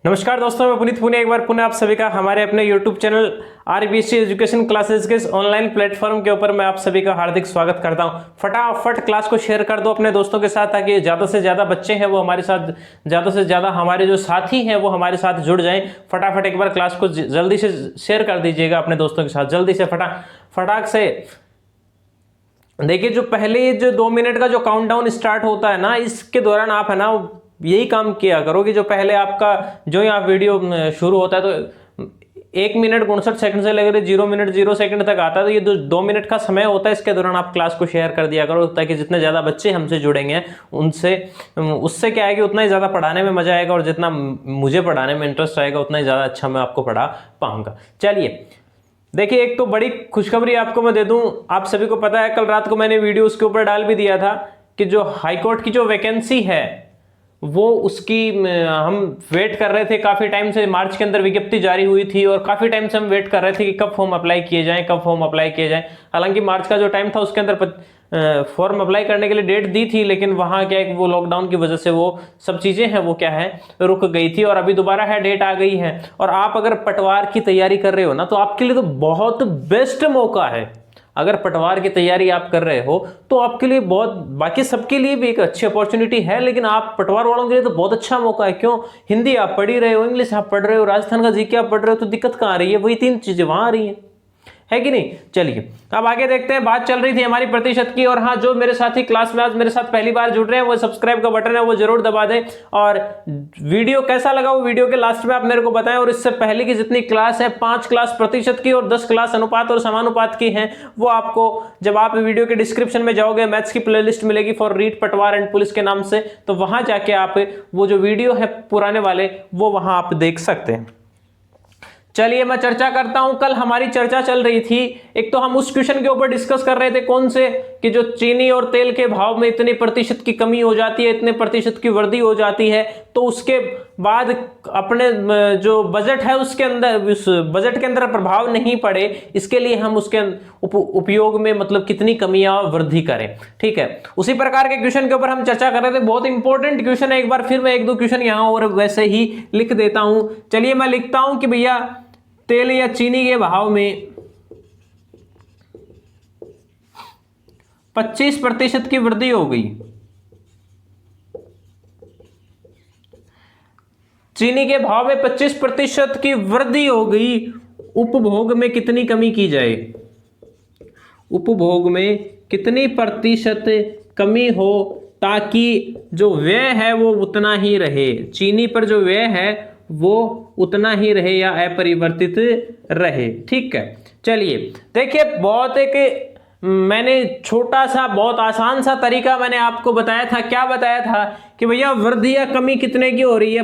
नमस्कार दोस्तों, मैं पुनीत पुनिया एक बार पुनः आप सभी का हमारे अपने YouTube channel RBC education classes के ऑनलाइन प्लेटफॉर्म के ऊपर मैं आप सभी का हार्दिक स्वागत करता हूं। फटाफट क्लास को शेयर कर दो अपने दोस्तों के साथ, ताकि ज़्यादा से ज़्यादा बच्चे हैं वो हमारे साथ, ज़्यादा से ज़्यादा हमारे जो साथी हैं वो हमारे साथ जुड़ जाएं। फटाफट एक बार क्लास को जल्दी से शेयर कर दीजिएगा अपने दोस्तों के साथ, जल्दी से फटाक से। देखिए, जो पहले जो 2 मिनट का जो काउंटडाउन स्टार्ट होता है ना, इसके दौरान आप है ना यही काम किया करो कि जो पहले आपका जो यहाँ वीडियो शुरू होता है तो 1 मिनट 59 सेकंड से लेकर 0 मिनट 0 सेकंड तक आता है, तो ये 2 मिनट का समय होता है। इसके दौरान आप क्लास को शेयर कर दिया करो, ताकि जितने ज़्यादा बच्चे हमसे जुड़ेंगे उससे क्या है कि उतना ही ज़्यादा पढ़ाने में मज़ा आएगा, और जितना मुझे पढ़ाने में इंटरेस्ट आएगा उतना ही ज़्यादा अच्छा मैं आपको पढ़ा पाऊँगा। चलिए देखिए, एक तो बड़ी खुशखबरी आपको मैं दे दूं। आप सभी को पता है, कल रात को मैंने वीडियो उसके ऊपर डाल भी दिया था कि जो हाईकोर्ट की जो वैकेंसी है वो उसकी हम वेट कर रहे थे काफ़ी टाइम से। मार्च के अंदर विज्ञप्ति जारी हुई थी और काफ़ी टाइम से हम वेट कर रहे थे कि कब फॉर्म अप्लाई किए जाएं, कब फॉर्म अप्लाई किए जाएं। हालांकि मार्च का जो टाइम था उसके अंदर फॉर्म अप्लाई करने के लिए डेट दी थी, लेकिन वहाँ क्या है, वो लॉकडाउन की वजह से वो सब चीज़ें हैं वो क्या है रुक गई थी, और अभी दोबारा है डेट आ गई है। और आप अगर पटवार की तैयारी कर रहे हो ना, तो आपके लिए तो बहुत बेस्ट मौका है। अगर पटवार की तैयारी आप कर रहे हो तो आपके लिए बहुत, बाकी सबके लिए भी एक अच्छी अपॉर्चुनिटी है, लेकिन आप पटवार वालों के लिए तो बहुत अच्छा मौका है। क्यों? हिंदी आप पढ़ ही रहे हो, इंग्लिश आप पढ़ रहे हो, राजस्थान का जीके आप पढ़ रहे हो, तो दिक्कत कहाँ आ रही है? वही 3 चीजें वहां आ रही है कि नहीं। चलिए अब आगे देखते हैं। बात चल रही थी हमारी प्रतिशत की, और हाँ, जो मेरे साथी क्लास में आज मेरे साथ पहली बार जुड़ रहे हैं वो सब्सक्राइब का बटन है वो जरूर दबा दें, और वीडियो कैसा लगा वो वीडियो के लास्ट में आप मेरे को बताएं। और इससे पहले की जितनी क्लास है, 5 क्लास प्रतिशत की और 10 क्लास अनुपात और समानुपात की हैं, वो आपको जब आप वीडियो के डिस्क्रिप्शन में जाओगे, मैथ्स की प्लेलिस्ट मिलेगी फॉर रीड पटवार एंड पुलिस के नाम से, तो वहां जाके आप वो जो वीडियो है पुराने वाले वो वहां आप देख सकते हैं। चलिए मैं चर्चा करता हूं। कल हमारी चर्चा चल रही थी, एक तो हम उस क्वेश्चन के ऊपर डिस्कस कर रहे थे, कौन से, कि जो चीनी और तेल के भाव में इतने प्रतिशत की कमी हो जाती है, इतने प्रतिशत की वृद्धि हो जाती है, तो उसके बाद अपने जो बजट है उसके अंदर, उस बजट के अंदर प्रभाव नहीं पड़े, इसके लिए हम उसके उपयोग में मतलब कितनी कमियां वृद्धि करें। ठीक है, उसी प्रकार के क्वेश्चन के ऊपर हम चर्चा कर रहे थे। बहुत इंपॉर्टेंट क्वेश्चन है। एक बार फिर मैं 1-2 क्वेश्चन यहां और वैसे ही लिख देता हूं। चलिए मैं लिखता हूं कि भैया तेल या चीनी के भाव में 25% की वृद्धि हो गई। चीनी के भाव में 25% की वृद्धि हो गई। उपभोग में कितनी कमी की जाए? उपभोग में कितनी प्रतिशत कमी हो, ताकि जो व्यय है वो उतना ही रहे, चीनी पर जो व्यय है वो उतना ही रहे या अपरिवर्तित रहे। ठीक है, चलिए देखिए, बहुत एक मैंने छोटा सा बहुत आसान सा तरीका मैंने आपको बताया था। क्या बताया था? कि भैया वृद्धि या कमी कितने की हो रही है?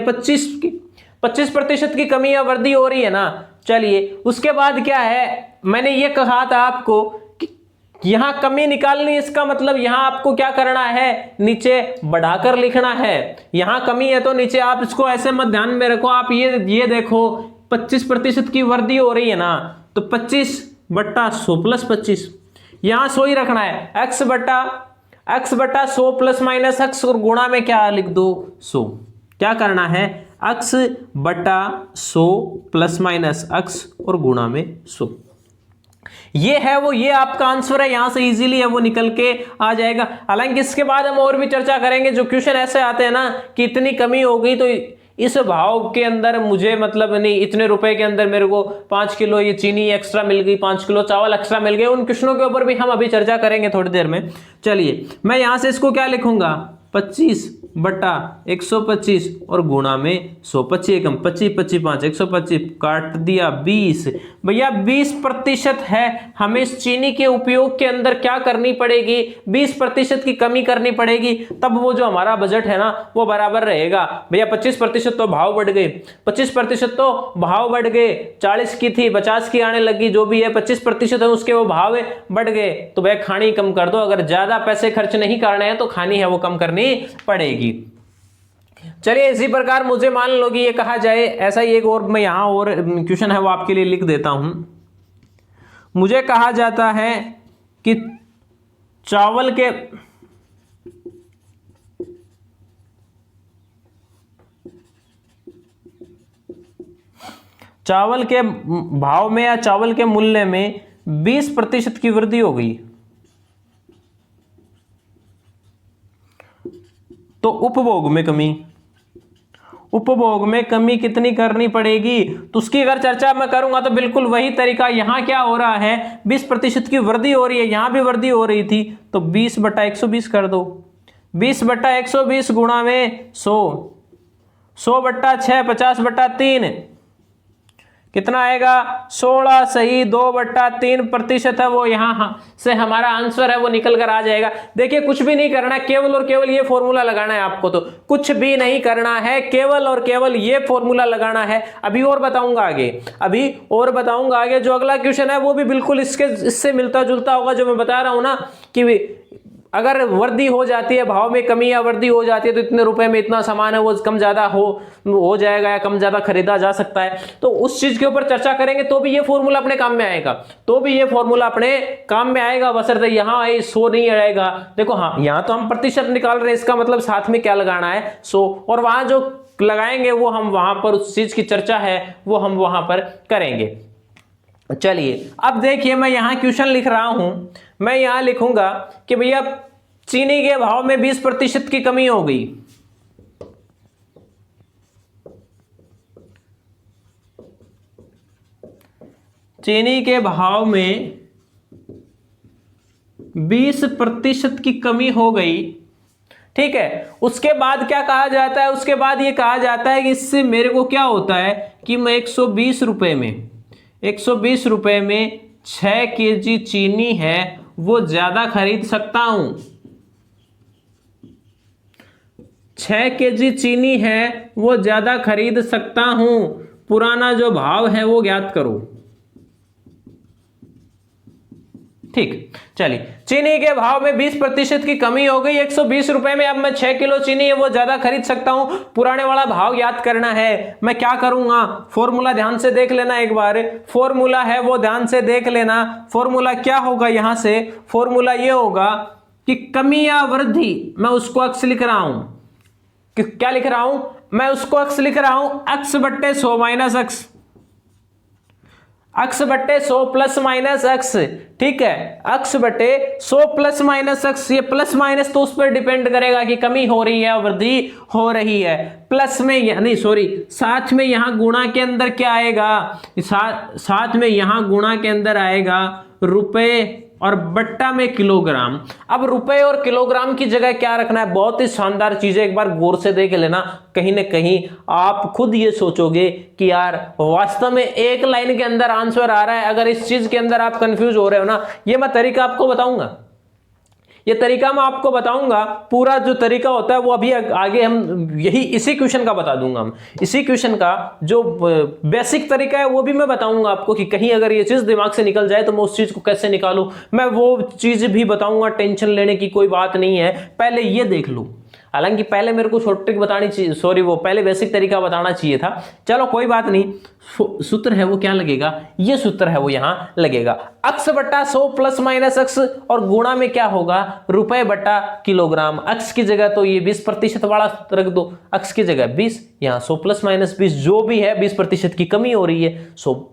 25% की कमी या वृद्धि हो रही है ना। चलिए उसके बाद क्या है, मैंने ये कहा था आपको कि यहां कमी निकालनी, इसका मतलब यहां आपको क्या करना है, नीचे बढ़ाकर लिखना है। यहां कमी है तो नीचे आप इसको ऐसे मत ध्यान में रखो, आप ये देखो 25% की वृद्धि हो रही है ना, तो 25/100 + 25, यहां 100 ही रखना है। x बटा 100 प्लस माइनस x और गुणा में क्या लिख दो 100। क्या करना है? x बटा 100 प्लस माइनस x और गुणा में 100। ये है वो, ये आपका आंसर है। यहां से इजीली है वो निकल के आ जाएगा। हालांकि इसके बाद हम और भी चर्चा करेंगे। जो क्वेश्चन ऐसे आते हैं ना कि इतनी कमी हो गई तो इस भाव के अंदर मुझे मतलब नहीं, इतने रुपए के अंदर मेरे को 5 किलो ये चीनी एक्स्ट्रा मिल गई, 5 किलो चावल एक्स्ट्रा मिल गए, उन क्वेश्चनों के ऊपर भी हम अभी चर्चा करेंगे थोड़ी देर में। चलिए मैं यहां से इसको क्या लिखूंगा, 25/125 और गुणा में 100। 25 एकम 25, 25 5 125, काट दिया 20। भैया 20% है, हमें इस चीनी के उपयोग के अंदर क्या करनी पड़ेगी? 20% की कमी करनी पड़ेगी, तब वो जो हमारा बजट है ना वो बराबर रहेगा। भैया 25% तो भाव बढ़ गए, 25% तो भाव बढ़ गए, 40 की थी 50 की आने लगी, जो भी है 25% है उसके वो भाव बढ़ गए, तो भैया खानी कम कर दो। अगर ज्यादा पैसे खर्च नहीं करने हैं तो खानी है वो कम करनी पड़ेगी। चलिए इसी प्रकार मुझे मान लो कि ये कहा जाए, ऐसा ही एक और मैं यहां और क्वेश्चन है वो आपके लिए लिख देता हूं। मुझे कहा जाता है कि चावल के भाव में या चावल के मूल्य में 20% की वृद्धि हो गई, तो उपभोग में कमी कितनी करनी पड़ेगी? तो उसकी अगर चर्चा मैं करूंगा तो बिल्कुल वही तरीका, यहां क्या हो रहा है, 20% की वृद्धि हो रही है, यहां भी वृद्धि हो रही थी, तो 20/120 कर दो। 20/120 गुणा में 100, 100/6, 50/3 कितना आएगा? 16 सही 2/3% है वो, यहां से हमारा आंसर है वो निकल कर आ जाएगा। देखिए कुछ भी नहीं करना, केवल और केवल ये फॉर्मूला लगाना है आपको, तो कुछ भी नहीं करना है, केवल और केवल ये फॉर्मूला लगाना है। अभी और बताऊंगा आगे, जो अगला क्वेश्चन है वो भी बिल्कुल इससे मिलता जुलता होगा, जो मैं बता रहा हूं ना कि अगर वृद्धि हो जाती है, भाव में कमी या वृद्धि हो जाती है, तो इतने रुपए में इतना सामान है वो कम ज्यादा हो जाएगा या कम ज्यादा खरीदा जा सकता है। तो उस चीज के ऊपर चर्चा करेंगे तो भी ये फॉर्मूला अपने काम में आएगा, बशर्ते यहाँ 100 नहीं आएगा। देखो हाँ, यहाँ तो हम प्रतिशत निकाल रहे हैं, इसका मतलब साथ में क्या लगाना है? 100, और वहां जो लगाएंगे वो हम वहां पर उस चीज की चर्चा है वो हम वहां पर करेंगे। चलिए अब देखिए, मैं यहां क्वेश्चन लिख रहा हूं, मैं यहां लिखूंगा कि भैया चीनी के भाव में 20% की कमी हो गई। चीनी के भाव में 20% की कमी हो गई, ठीक है। उसके बाद क्या कहा जाता है? उसके बाद ये कहा जाता है कि इससे मेरे को क्या होता है कि मैं 120 रुपए में 6 kg चीनी है वो ज्यादा खरीद सकता हूं। 6 kg चीनी है वो ज्यादा खरीद सकता हूं। पुराना जो भाव है वो ज्ञात करो। ठीक, चलिए चीनी के भाव में 20% की कमी हो गई, 120 रुपए में अब मैं 6 किलो चीनी है वो ज्यादा खरीद सकता हूं। पुराने वाला भाव याद करना है। मैं क्या करूंगा? फॉर्मूला ध्यान से देख लेना, एक बार फॉर्मूला है वो ध्यान से देख लेना। फॉर्मूला क्या होगा? यहां से फॉर्मूला ये होगा कि कमी या वृद्धि, मैं उसको अक्स लिख रहा हूं। क्या लिख रहा हूं? मैं उसको अक्स लिख रहा हूं, x/100 minus x, x/100 plus minus x, ठीक है। x/100 प्लस माइनस x, ये प्लस माइनस तो उस पर डिपेंड करेगा कि कमी हो रही है और वृद्धि हो रही है। प्लस में यानी साथ में यहां गुणा के अंदर क्या आएगा? साथ में यहां गुणा के अंदर आएगा रुपए और बट्टा में किलोग्राम। अब रुपए और किलोग्राम की जगह क्या रखना है? बहुत ही शानदार चीज है, एक बार गौर से देख लेना। कहीं ना कहीं आप खुद ये सोचोगे कि यार वास्तव में एक लाइन के अंदर आंसर आ रहा है। अगर इस चीज के अंदर आप कंफ्यूज हो रहे हो ना, ये मैं तरीका आपको बताऊंगा, पूरा जो तरीका होता है वो अभी आगे हम इसी क्वेश्चन का बता दूंगा। हम इसी क्वेश्चन का जो बेसिक तरीका है वो भी मैं बताऊंगा आपको, कि कहीं अगर ये चीज दिमाग से निकल जाए तो मैं उस चीज को कैसे निकालूं, मैं वो चीज भी बताऊंगा। टेंशन लेने की कोई बात नहीं है, पहले ये देख लो। हालांकि पहले मेरे को शॉर्ट ट्रिक बतानी चाहिए, वो पहले बेसिक तरीका बताना चाहिए था। चलो कोई बात नहीं, सूत्र है वो क्या लगेगा? ये सूत्र है वो यहां लगेगा, x/100 प्लस माइनस x, और गुणा में क्या होगा? रुपए बटा किलोग्राम। x की जगह तो ये 20% वाला रख दो, x की जगह 20, यहां 100 प्लस माइनस 20 जो भी है, 20% की कमी हो रही है, 100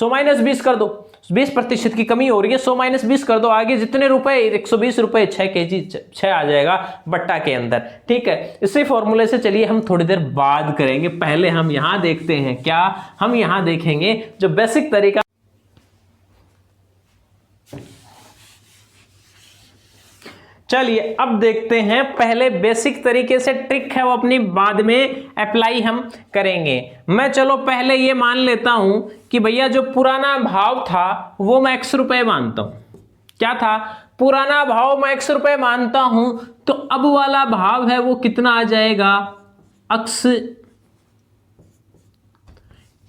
माइनस 20 कर दो, 20% की कमी हो रही है, 100 माइनस 20 कर दो। आगे जितने रुपए, 120 रुपए, 6 kg 6 आ जाएगा बट्टा के अंदर, ठीक है। इसी फॉर्मूले से चलिए हम थोड़ी देर बाद करेंगे। पहले हम यहां देखते हैं, क्या हम यहां देखेंगे जो बेसिक तरीका। चलिए अब देखते हैं, पहले बेसिक तरीके से ट्रिक है वो अपनी बाद में अप्लाई हम करेंगे। मैं चलो पहले ये मान लेता हूं कि भैया जो पुराना भाव था वो मैं x रुपए मानता हूं। क्या था? पुराना भाव मैं x रुपए मानता हूं, तो अब वाला भाव है वो कितना आ जाएगा? x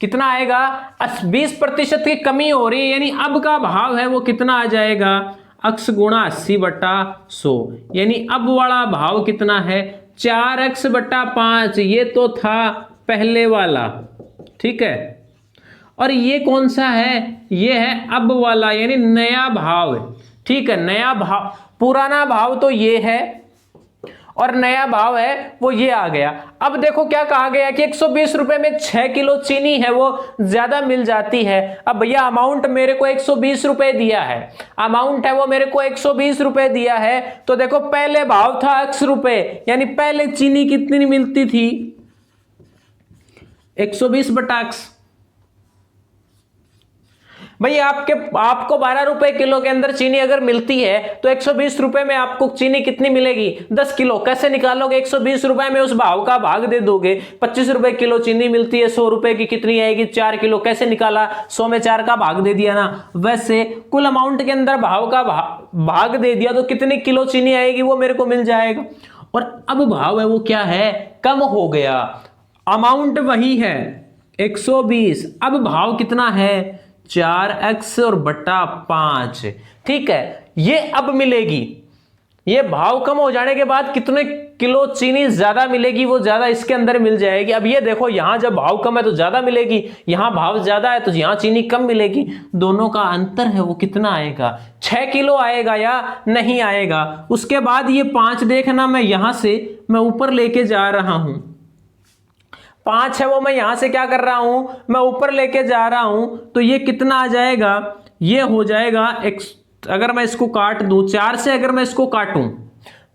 कितना आएगा? 20% की कमी हो रही है, यानी अब का भाव है वो कितना आ जाएगा? x गुणा 80/100, यानी अब वाला भाव कितना है? 4x/5। ये तो था पहले वाला, ठीक है। और ये कौन सा है? ये है अब वाला, यानी नया भाव, ठीक है, नया भाव, पुराना भाव तो ये है और नया भाव है वो ये आ गया। अब देखो क्या कहा गया कि 120 रुपए में 6 किलो चीनी है वो ज्यादा मिल जाती है। अब भैया अमाउंट मेरे को 120 रुपए दिया है, अमाउंट है वो मेरे को 120 रुपए दिया है, तो देखो पहले भाव था x रुपए, यानी पहले चीनी कितनी मिलती थी 120/x। भाई आपको 12 रुपए किलो के अंदर चीनी अगर मिलती है तो 120 रुपए में आपको चीनी कितनी मिलेगी 10 किलो। कैसे निकालोगे, 120 रुपए में उस भाव का भाग दे दोगे। 25 रुपए किलो चीनी मिलती है, 100 रुपए की कितनी आएगी 4 किलो। कैसे निकाला, 100 में 4 का भाग दे दिया ना। वैसे कुल अमाउंट के अंदर भाव का भाग दे दिया तो कितनी किलो चीनी आएगी वो मेरे को मिल जाएगा। और अब भाव है वो क्या है, कम हो गया। अमाउंट वही है 120, अब भाव कितना है 4x और बटा 5। ठीक है, ये अब मिलेगी। ये भाव कम हो जाने के बाद कितने किलो चीनी ज्यादा मिलेगी वो ज्यादा इसके अंदर मिल जाएगी। अब ये देखो, यहां जब भाव कम है तो ज्यादा मिलेगी, यहां भाव ज्यादा है तो यहां चीनी कम मिलेगी। दोनों का अंतर है वो कितना आएगा, 6 किलो आएगा या नहीं आएगा। उसके बाद ये 5 देखना, मैं यहां से मैं ऊपर लेके जा रहा हूं। 5 है वो मैं यहां से क्या कर रहा हूं, मैं ऊपर लेके जा रहा हूं, तो ये कितना आ जाएगा, ये हो जाएगा अगर मैं इसको काट दूं 4 से, अगर मैं इसको काटूं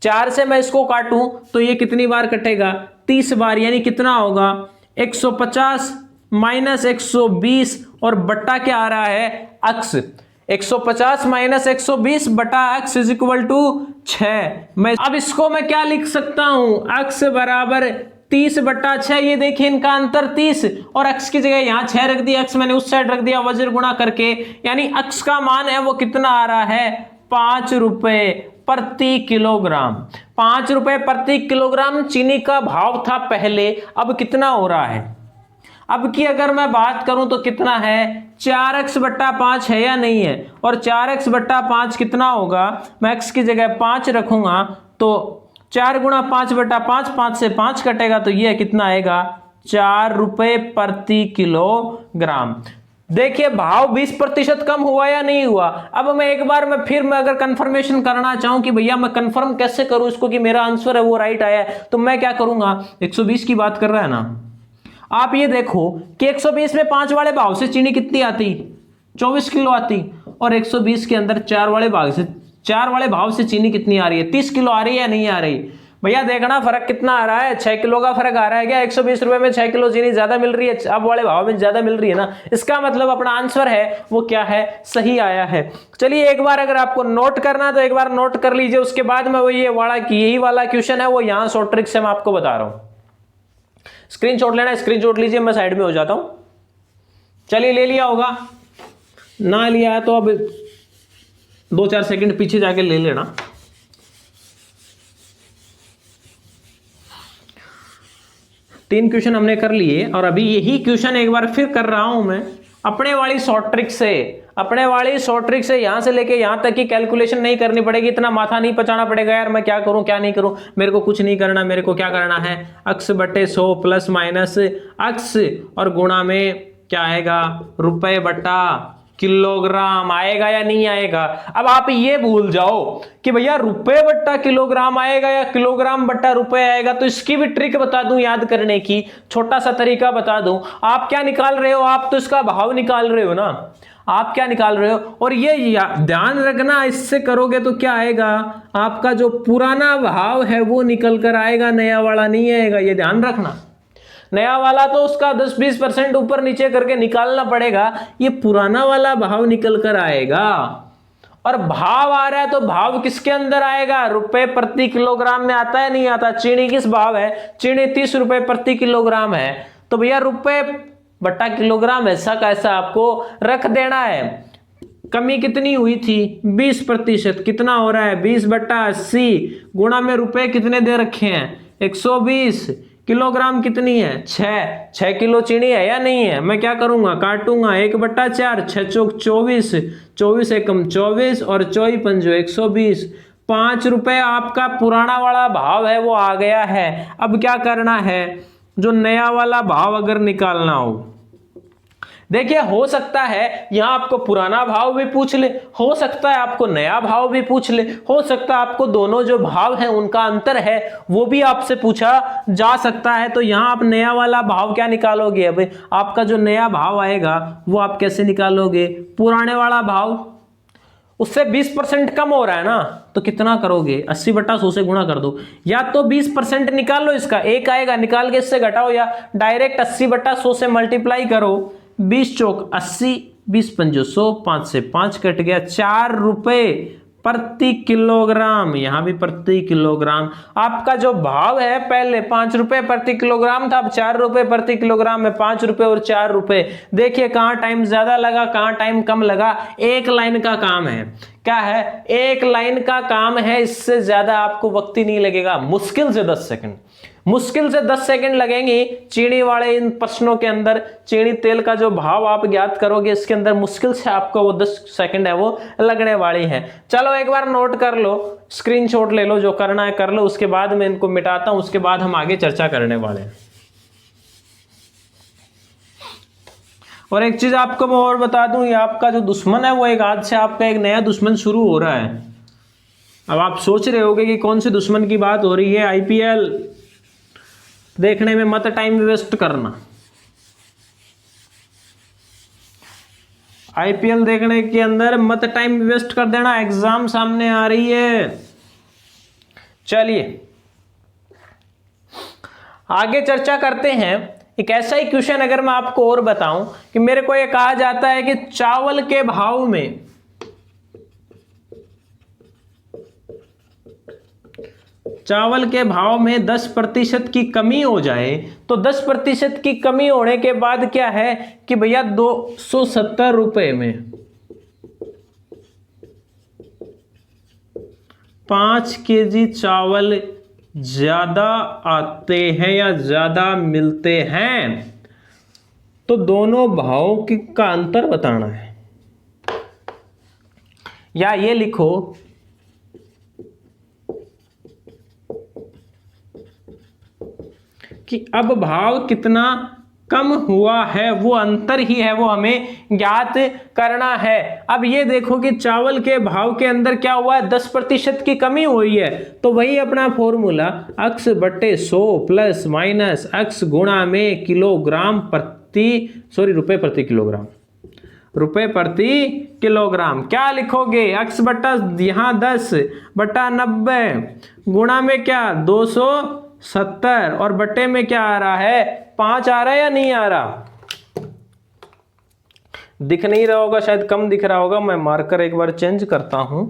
4 से मैं इसको काटूं तो ये कितनी बार कटेगा 30 बार, यानी कितना होगा 150 माइनस 120 और बट्टा क्या आ रहा है x। 150 माइनस 120 बटा x इज इक्वल टू 6। मैं अब इसको मैं क्या लिख सकता हूं, x बराबर 30/6। ये देखिए इनका अंतर 30 और x की जगह यहां 6 रख दिया, x मैंने उस साइड रख दिया वज्र गुणा करके, यानी x का मान है वो कितना आ रहा है 5 रुपए प्रति किलोग्राम। 5 रुपए प्रति किलोग्राम चीनी का भाव था पहले, अब कितना हो रहा है, अब की अगर मैं बात करूं तो कितना है 4x/5 है या नहीं है। और 4x/5 कितना होगा, मैं x की जगह 5 रखूंगा तो 4 गुणा 5/5, 5 से 5 कटेगा तो ये कितना आएगा 4 रुपए प्रति किलोग्राम। देखिए भाव 20% कम हुआ या नहीं हुआ। अब मैं एक बार मैं अगर कंफर्मेशन करना चाहूं कि भैया मैं कंफर्म कैसे करूं इसको कि मेरा आंसर है वो राइट आया है, तो मैं क्या करूंगा, 120 की बात कर रहा है ना, आप ये देखो कि 120 में 5 वाले भाव से चीनी कितनी आती 24 किलो आती, और 120 के अंदर 4 वाले भाव से चीनी कितनी आ रही है 30 किलो आ रही है या नहीं आ रही। भैया देखना फर्क कितना आ रहा है, 6 किलो का फर्क आ रहा है क्या। 120 रुपए में 6 किलो चीनी ज्यादा मिल रही है, अब वाले भाव में ज्यादा मिल रही है ना। इसका मतलब अपना आंसर है वो क्या है, सही आया है। चलिए एक बार अगर आपको नोट करना है तो एक बार नोट कर लीजिए, उसके बाद में वो यही वाला क्वेश्चन है वो यहाँ शॉर्ट ट्रिक से मैं आपको बता रहा हूँ। स्क्रीनशॉट लेना है, स्क्रीनशॉट लीजिए, मैं साइड में हो जाता हूं। चलिए ले लिया होगा, ना लिया है तो अब 2-4 सेकंड पीछे जाके ले लेना। तीन क्वेश्चन हमने कर लिए और अभी यही क्वेश्चन एक बार फिर कर रहा हूं मैं अपने वाली शॉर्ट ट्रिक से। यहां से लेके यहां तक की कैलकुलेशन नहीं करनी पड़ेगी, इतना माथा नहीं पचाना पड़ेगा यार मैं क्या करूं क्या नहीं करूं। मेरे को कुछ नहीं करना, मेरे को क्या करना है x/100 प्लस माइनस x और गुणा में क्या आएगा रुपए बटा किलोग्राम आएगा या नहीं आएगा। अब आप ये भूल जाओ कि भैया रुपए बट्टा किलोग्राम आएगा या किलोग्राम बट्टा रुपए आएगा, तो इसकी भी ट्रिक बता दूं याद करने की, छोटा सा तरीका बता दूं। आप क्या निकाल रहे हो, आप तो इसका भाव निकाल रहे हो ना, आप क्या निकाल रहे हो। और ये ध्यान रखना, इससे करोगे तो क्या आएगा, आपका जो पुराना भाव है वो निकल कर आएगा, नया वाला नहीं आएगा, ये ध्यान रखना। नया वाला तो उसका 10-20% ऊपर नीचे करके निकालना पड़ेगा, ये पुराना वाला भाव निकल कर आएगा। और भाव आ रहा है तो भाव किसके अंदर आएगा, रुपए प्रति किलोग्राम में आता है नहीं आता। चीनी किस भाव है, चीनी 30 रुपए प्रति किलोग्राम है, तो भैया रुपए बट्टा किलोग्राम ऐसा कैसा आपको रख देना है। कमी कितनी हुई थी 20%, कितना हो रहा है 20/80 गुणा में रुपए कितने दे रखे हैं 120, किलोग्राम कितनी है 6 किलो चीनी है या नहीं है। मैं क्या करूंगा, काटूंगा 1/4, 6 चौक 24, 24 एकम 24 और 24 पंजो 120। 5 रुपए आपका पुराना वाला भाव है वो आ गया है। अब क्या करना है, जो नया वाला भाव अगर निकालना हो, देखिए हो सकता है यहां आपको पुराना भाव भी पूछ ले, हो सकता है आपको नया भाव भी पूछ ले, हो सकता है आपको दोनों जो भाव हैं उनका अंतर है वो भी आपसे पूछा जा सकता है। तो यहां आप नया वाला भाव क्या निकालोगे? अब आपका जो नया भाव आएगा वो आप कैसे निकालोगे? पुराने वाला भाव उससे 20% कम हो रहा है ना, तो कितना करोगे? 80/100 से गुणा कर दो, या तो 20% निकाल लो, इसका एक आएगा निकाल के इससे घटाओ, या डायरेक्ट 80/100 से मल्टीप्लाई करो। 20 चौक 80, 20 पंजो 100, 5 से 5 कट गया, 4 रुपए प्रति किलोग्राम। यहां भी प्रति किलोग्राम। आपका जो भाव है पहले 5 रुपए प्रति किलोग्राम था, अब 4 रुपए प्रति किलोग्राम में 5 रुपए और 4 रुपए। देखिए कहां टाइम ज्यादा लगा, कहां टाइम कम लगा। एक लाइन का काम है, क्या है? एक लाइन का काम है, इससे ज्यादा आपको वक्त ही नहीं लगेगा। मुश्किल से 10 सेकंड, मुश्किल से 10 सेकंड लगेंगे चीनी वाले इन प्रश्नों के अंदर। चीनी तेल का जो भाव आप ज्ञात करोगे इसके अंदर मुश्किल से आपको वो 10 सेकंड है वो लगने वाली है। चलो एक बार नोट कर लो, स्क्रीनशॉट ले लो, जो करना है कर लो, उसके बाद मैं इनको मिटाता हूं, उसके बाद हम आगे चर्चा करने वाले हैं। और एक चीज आपको मैं और बता दूं, ये आपका जो दुश्मन है वो एक आज से आपका एक नया दुश्मन शुरू हो रहा है। अब आप सोच रहे होगे कि कौन से दुश्मन की बात हो रही है। आईपीएल देखने में मत टाइम वेस्ट करना, आईपीएल देखने के अंदर मत टाइम वेस्ट कर देना, एग्जाम सामने आ रही है। चलिए आगे चर्चा करते हैं। एक ऐसा ही क्वेश्चन अगर मैं आपको और बताऊं कि मेरे को ये कहा जाता है कि चावल के भाव में चावल के भाव में 10% की कमी हो जाए, तो 10% की कमी होने के बाद क्या है कि भैया 270 रुपए में 5 केजी चावल ज्यादा आते हैं या ज्यादा मिलते हैं, तो दोनों भावों का अंतर बताना है। या ये लिखो कि अब भाव कितना कम हुआ है, वो अंतर ही है वो हमें ज्ञात करना है। अब ये देखो कि चावल के भाव के अंदर क्या हुआ है, 10% की कमी हुई है, तो वही अपना फॉर्मूला x बटे 100 प्लस माइनस x गुणा में किलोग्राम प्रति रुपए प्रति किलोग्राम, रुपए प्रति किलोग्राम। क्या लिखोगे? x बटा यहाँ 10 बटा 90 गुणा में क्या 270 और बटे में क्या आ रहा है 5 आ रहा है या नहीं आ रहा? दिख नहीं रहा होगा, शायद कम दिख रहा होगा, मैं मार्कर एक बार चेंज करता हूं।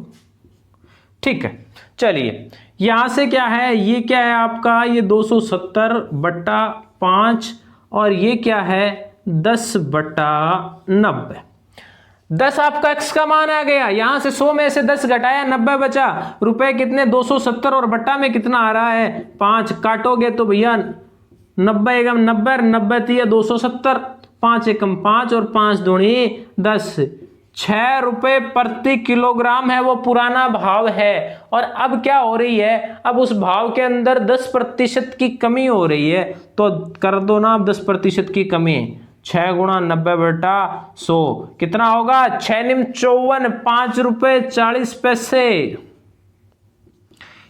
ठीक है, चलिए यहां से क्या है, ये क्या है आपका, ये 270 बटा 5 और ये क्या है 10 बटा 90। 10 आपका x का मान आ गया, यहां से 100 में से 10 घटाया 90 बचा, रुपए कितने 270 और बट्टा में कितना आ रहा है 5। काटोगे तो भैया 90 एकम 90, 90 थी 270, 5 एकम 5 और 5 दूनी 10, 6 रुपए प्रति किलोग्राम है वो पुराना भाव है। और अब क्या हो रही है, अब उस भाव के अंदर 10% की कमी हो रही है, तो कर दो ना अब 10% की कमी। 6 गुणा 90 बटा 100 कितना होगा 6 निम 54, 5 रुपए 40 पैसे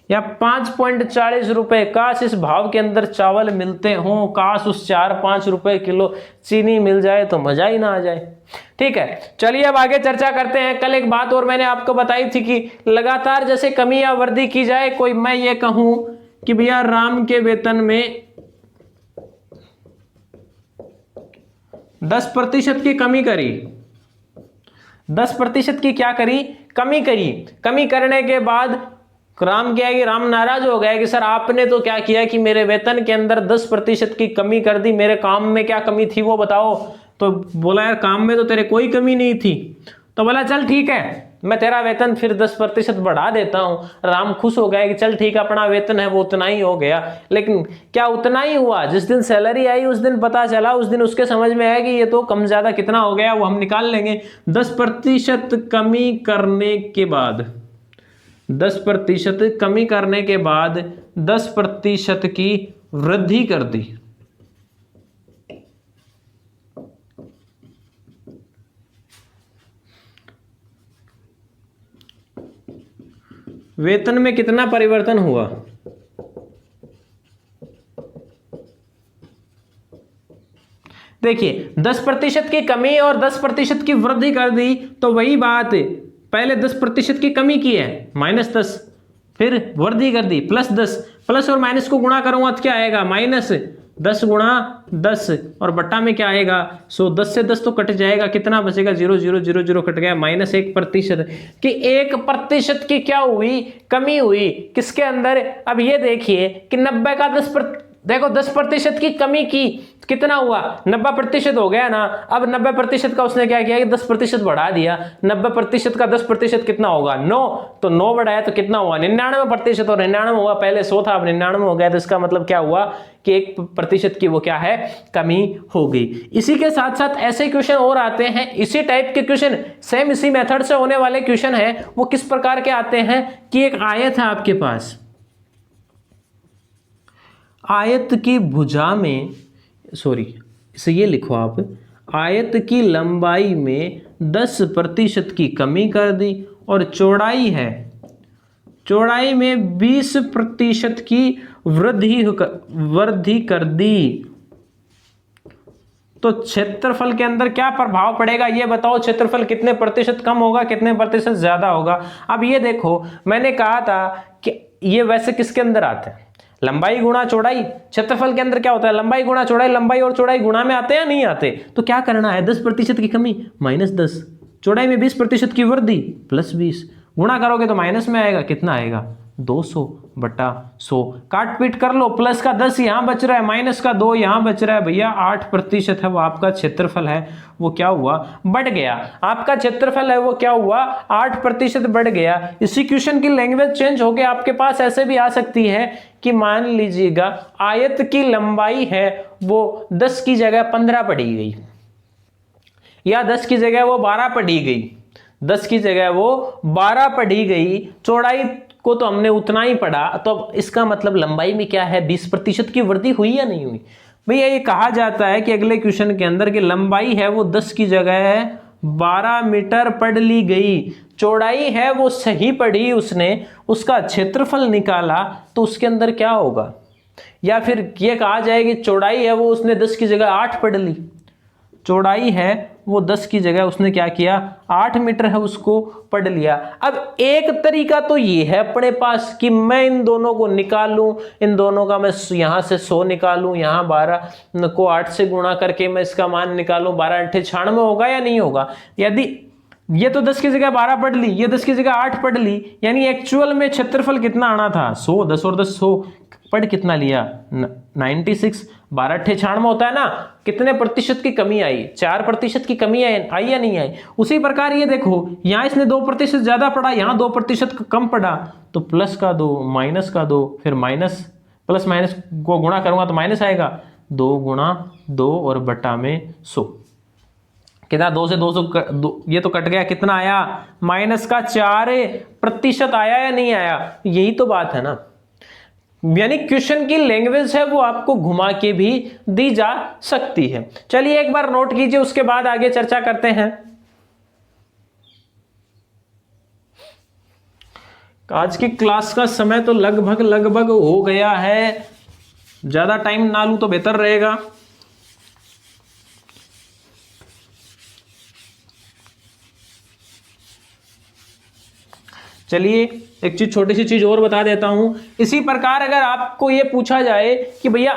या 5.40 रुपए। काश इस भाव के अंदर चावल मिलते हों, काश उस 4-5 रुपए किलो चीनी मिल जाए तो मजा ही ना आ जाए। ठीक है, चलिए अब आगे चर्चा करते हैं। कल एक बात और मैंने आपको बताई थी कि लगातार जैसे कमी या वृद्धि की जाए, कोई मैं ये कहूं कि भैया राम के वेतन में 10% की कमी करी, 10% की क्या करी, कमी करी। कमी करने के बाद राम क्या है कि राम नाराज हो गया कि सर आपने तो क्या किया कि मेरे वेतन के अंदर 10% की कमी कर दी, मेरे काम में क्या कमी थी वो बताओ। तो बोला यार काम में तो तेरे कोई कमी नहीं थी। तो बोला चल ठीक है मैं तेरा वेतन फिर 10% बढ़ा देता हूं। राम खुश हो गया कि चल ठीक है अपना वेतन है वो उतना ही हो गया। लेकिन क्या उतना ही हुआ? जिस दिन सैलरी आई उस दिन पता चला, उस दिन उसके समझ में आया कि ये तो कम ज्यादा कितना हो गया वो हम निकाल लेंगे। 10% कमी करने के बाद 10% कमी करने के बाद 10% की वृद्धि कर दी। वेतन में कितना परिवर्तन हुआ? देखिए 10% की कमी और 10% की वृद्धि कर दी तो वही बात है, पहले 10% की कमी की है -10, फिर वृद्धि कर दी +10, प्लस और माइनस को गुणा करूंगा तो क्या आएगा -10 गुणा 10 और बट्टा में क्या आएगा 100। 10 से 10 तो कट जाएगा, कितना बचेगा 0 0 0 0 कट गया, -1% कि 1% की क्या हुई? कमी हुई। किसके अंदर? अब ये देखिए कि 90 का 10%, देखो 10% की कमी की कितना हुआ? 90% हो गया ना। अब 90% का उसने क्या किया कि 10% बढ़ा दिया। 90% का 10% कितना होगा? 9। तो 9 बढ़ाया तो कितना हुआ? 99%। और 99 हुआ, पहले 100 था अब 99 हो गया। तो इसका मतलब क्या हुआ कि 1% की वो क्या है? कमी हो गई। इसी के साथ साथ ऐसे क्वेश्चन और आते हैं, इसी टाइप के क्वेश्चन, सेम इसी मेथड से होने वाले क्वेश्चन है। वो किस प्रकार के आते हैं कि एक आयत है आपके पास, आयत की भुजा में, सॉरी इसे ये लिखो आप, आयत की लंबाई में 10% की कमी कर दी और चौड़ाई है, चौड़ाई में 20% की वृद्धि कर दी, तो क्षेत्रफल के अंदर क्या प्रभाव पड़ेगा ये बताओ? क्षेत्रफल कितने प्रतिशत कम होगा, कितने प्रतिशत ज्यादा होगा? अब ये देखो, मैंने कहा था कि ये वैसे किसके अंदर आते हैं? लंबाई गुणा चौड़ाई। क्षेत्रफल के अंदर क्या होता है? लंबाई गुणा चौड़ाई। लंबाई और चौड़ाई गुणा में आते हैं या नहीं आते? तो क्या करना है? 10% की कमी -10, चौड़ाई में 20% की वृद्धि +20, गुणा करोगे तो माइनस में आएगा, कितना आएगा 200/100। काट पीट कर लो, प्लस का 10 यहां बच रहा है, माइनस का 2 यहां बच रहा है, भैया 8% है वो आपका क्षेत्रफल है, वो क्या हुआ? बढ़ गया। आपका क्षेत्रफल है वो क्या हुआ? 8% बढ़ गया। इसी क्वेश्चन की लैंग्वेज चेंज हो गया, आपके पास ऐसे भी आ सकती है कि मान लीजिएगा आयत की लंबाई है वो 10 की जगह 15 पढ़ी गई, या 10 की जगह वो 12 पढ़ी गई, 10 की जगह वो 12 पढ़ी गई, चौड़ाई को तो हमने उतना ही पढ़ा। तो अब इसका मतलब लंबाई में क्या है? 20% की वृद्धि हुई या नहीं हुई? भैया ये कहा जाता है कि अगले क्वेश्चन के अंदर की लंबाई है वो 10 की जगह 12 मीटर पढ़ ली गई, चौड़ाई है वो सही पढ़ी उसने, उसका क्षेत्रफल निकाला, तो उसके अंदर क्या होगा? या फिर ये कहा जाए कि चौड़ाई है वो उसने 10 की जगह 8 पढ़ ली, चौड़ाई है वो 10 की जगह उसने क्या किया? 8 मीटर है उसको पढ़ लिया। अब एक तरीका तो ये है अपने पास कि मैं इन दोनों को निकालूं, इन दोनों का मैं यहां से 100 निकालूं, यहां 12 को 8 से गुणा करके मैं इसका मान निकालूं, 12 8 96 होगा या नहीं होगा? यदि ये तो 10 की जगह 12 पढ़ ली, ये 10 की जगह 8 पढ़ ली, यानी एक्चुअल में क्षेत्रफल कितना आना था? 100। 10 और 10 100, पढ़ कितना लिया? 96। 12 8 96 होता है ना। कितने प्रतिशत की कमी आई? 4% की कमी आई या नहीं आई? उसी प्रकार ये देखो, यहां इसने 2% ज्यादा पढ़ा, यहां 2% कम पढ़ा, तो प्लस का 2 माइनस का 2, फिर माइनस प्लस माइनस को गुणा करूंगा तो माइनस आएगा, 2 गुणा 2 और बटा में 100, कितना? 2 से 200 ये तो कट गया, कितना आया? -4% आया या नहीं आया? यही तो बात है ना। यानी क्वेश्चन की लैंग्वेज है वो आपको घुमा के भी दी जा सकती है। चलिए एक बार नोट कीजिए, उसके बाद आगे चर्चा करते हैं। आज की क्लास का समय तो लगभग हो गया है, ज्यादा टाइम ना लूं तो बेहतर रहेगा। चलिए एक चीज, छोटी सी चीज और बता देता हूं। इसी प्रकार अगर आपको ये पूछा जाए कि भैया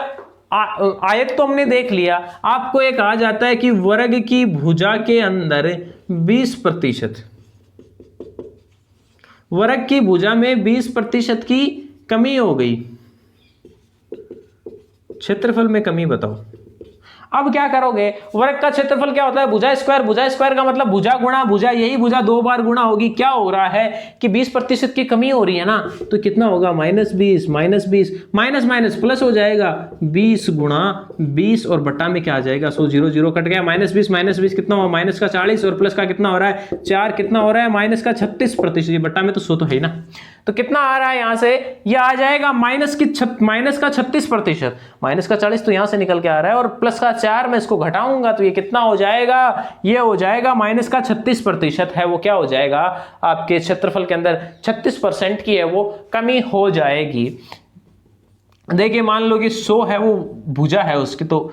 आयत तो हमने देख लिया, आपको एक आ जाता है कि वर्ग की भुजा के अंदर 20%, वर्ग की भुजा में 20% की कमी हो गई, क्षेत्रफल में कमी बताओ। अब क्या करोगे? वर्ग का क्षेत्रफल क्या होता है? भुजा स्क्वायर। भुजा स्क्वायर का मतलब भुजा गुणा भुजा, यही भुजा 2 बार गुणा होगी। क्या हो रहा है कि 20% की कमी हो रही है ना, तो कितना होगा? -20 -20 माइनस माइनस प्लस हो जाएगा, 20 गुणा 20 और बट्टा में क्या आ जाएगा? 100 0 0 कट गया, -20 कितना हुआ? माइनस का 40 और प्लस का कितना हो रहा है? 4, कितना हो रहा है? माइनस का 36%, बट्टा में तो 100 तो है ना। तो कितना आ रहा है यहां से? ये आ जाएगा माइनस का 36%, माइनस का 40 तो यहां से निकल के आ रहा है, और प्लस का 10,000 मैं इसको घटाऊंगा तो ये कितना हो जाएगा, ये हो जाएगा माइनस का 36% है, वो क्या हो जाएगा आपके क्षेत्रफल के अंदर 36% की है वो कमी हो जाएगी। देखिए मान लो कि 100 है वो भुजा है उसकी, तो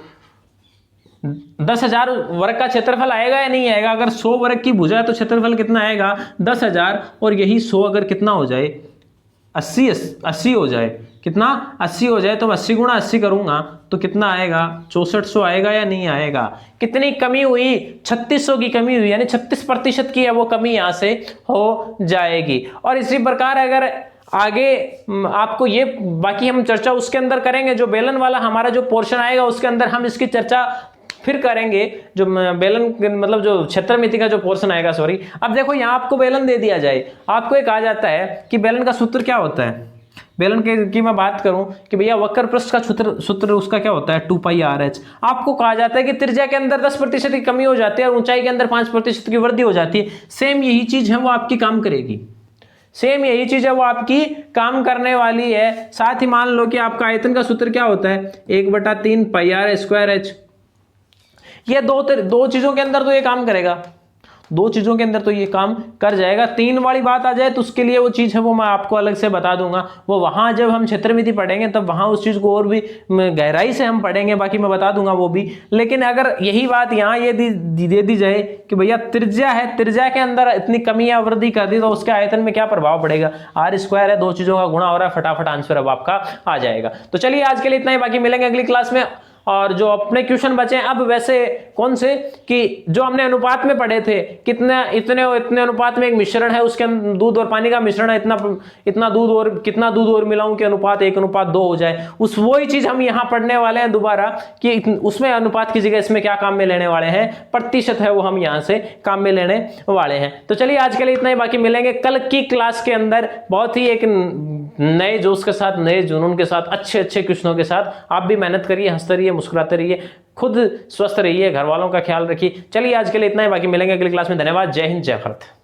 10,000 वर्ग का क्षेत्रफल आएगा या नहीं आएगा। अगर 100 वर्ग की भुजा है तो क्षेत्रफल कितना आएगा 10,000, और यही 100 अगर कितना हो जाए 80 हो जाए, कितना 80 हो जाए तो 80 गुणा 80 करूंगा तो कितना आएगा 6400 आएगा या नहीं आएगा। कितनी कमी हुई 3600 की कमी हुई, यानी 36% की है वो कमी यहां से हो जाएगी। और इसी प्रकार अगर आगे आपको ये बाकी हम चर्चा उसके अंदर करेंगे, जो बेलन वाला हमारा जो पोर्शन आएगा उसके अंदर हम इसकी चर्चा फिर करेंगे, जो बेलन मतलब जो क्षेत्रमिति का जो पोर्शन आएगा। सॉरी, अब देखो यहाँ आपको बेलन दे दिया जाए, आपको एक आ जाता है कि बेलन का सूत्र क्या होता है। बेलन की मैं बात करूं कि भैया वक्र पृष्ठ का सूत्र उसका क्या होता है 2πr/h। आपको कहा जाता है कि त्रिज्या के अंदर 10% की कमी हो जाती है और ऊंचाई के अंदर 5% की वृद्धि हो जाती है। सेम यही चीज है वो आपकी काम करेगी, सेम यही चीज है वो आपकी काम करने वाली है। साथ ही मान लो कि आपका आयतन का सूत्र क्या होता है 1/3 πr²h। ये दो चीजों के अंदर तो ये काम करेगा, दो चीजों के अंदर तो ये काम कर जाएगा। 3 वाली बात आ जाए तो उसके लिए वो चीज है वो मैं आपको अलग से बता दूंगा, वो वहां जब हम क्षेत्रमिति पढ़ेंगे तब वहां उस चीज को और भी गहराई से हम पढ़ेंगे, बाकी मैं बता दूंगा वो भी। लेकिन अगर यही बात यहाँ ये दे दी जाए कि भैया त्रिज्या है, त्रिज्या के अंदर इतनी कमी या वृद्धि कर दी तो उसके आयतन में क्या प्रभाव पड़ेगा, r² है, दो चीजों का गुणा हो रहा है, फटाफट आंसर अब आपका आ जाएगा। तो चलिए आज के लिए इतना ही, बाकी मिलेंगे अगली क्लास में। और जो अपने क्वेश्चन बचे हैं अब वैसे कौन से कि जो हमने अनुपात में पढ़े थे, इतने अनुपात में एक मिश्रण है, उसके अंदर दूध और पानी का मिश्रण है, इतना दूध और कितना दूध और मिलाऊं कि अनुपात 1:2 हो जाए, वही चीज हम यहाँ पढ़ने वाले हैं दोबारा कि उसमें अनुपात की जगह इसमें क्या काम में लेने वाले हैं, प्रतिशत है वो हम यहाँ से काम में लेने वाले हैं। तो चलिए आज के लिए इतना ही, बाकी मिलेंगे कल की क्लास के अंदर बहुत ही एक नए जोश के साथ, नए जुनून के साथ, अच्छे क्वेश्चनों के साथ। आप भी मेहनत करिए, हंसते रहिए, मुस्कुराते रहिए, खुद स्वस्थ रहिए, घर वालों का ख्याल रखिए। चलिए आज के लिए इतना ही, बाकी मिलेंगे अगली क्लास में। धन्यवाद, जय हिंद, जय भारत।